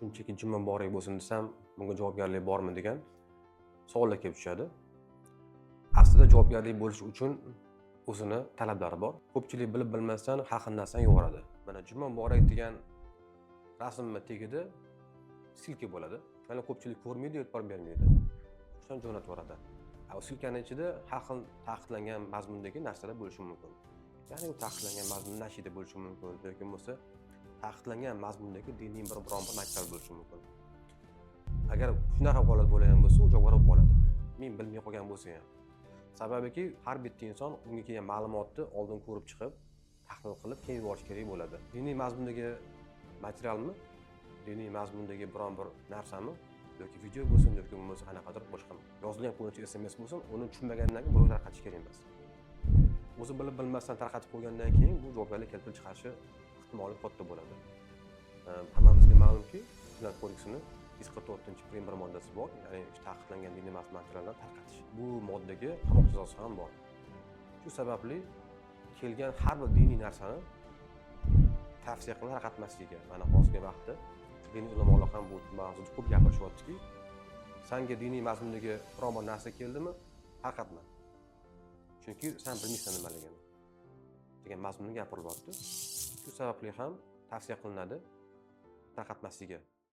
shunchaki jim muborak bo'lsin desam, bunga javobgarlik bormi degan savollar kelib tushadi. Aslida javobgarlik bo'lish uchun o'zini talablari bor. Ko'pchilik bilib bilmasdan har xil narsani yuboradi. Mana juma muborak degan rasmni tagida silka bo'ladi. Mana ko'pchilik ko'rmaydi, e'tibor bermaydi. Shundan jo'natib yuboradi. Silkaning ichida har xil taqiqlangan mazmundagi narsalar bo'lishi mumkin. Ya'ni u taqiqlangan mazmun nashida bo'lishi mumkin yoki bo'lmasa taqiqlangan mazmundagi diniy biron bir material bo'lishi mumkin. Agar shunaqa holat bo'lgan bo'lsa, u javobgar bo'lib qoladi. Men bilmay qolgan bo'lsa ham. Sababiki har bitta inson unga kelgan ma'lumotni oldin ko'rib chiqib, tahlil qilib, keyin yuborish kerak bo'ladi. Diniy mazmundagi materialmi, diniy mazmundagi biron bir narsami yoki video bo'lsin yoki bo'lmasa qanaqadir boshqa yozilgan qo'yincha SMS bo'lsin, uni tushunmagandan keyin buni tarqatish kerak emas. O'zi bilib bilmasdan tarqatib qo'ygandan keyin bu javobgarlik keltirib chiqarishi ehtimoli katta bo'ladi. Hammamizga ma'lumki, Jinoyat kodeksining 144-prim 1 moddasi bor, ya'ni taqiqlangan diniy materiallarni tarqatish. Bu moddaga qamoq jazosi ham bor. Shu sababli kelgan har bir diniy narsani tavsiya qilib tarqatmaslikka. Mana hozirgi vaqtda diniy ulamolar ham bu mavzuda ko'p gapirishyaptiki, senga diniy mazmundagi biron bir narsa keldimi, tarqatma. Chunki sen bilmaysan nimaligini degan mazmunda gapirilyapti. Shu sababli ham tavsiya qilinadi tarqatmaslikka.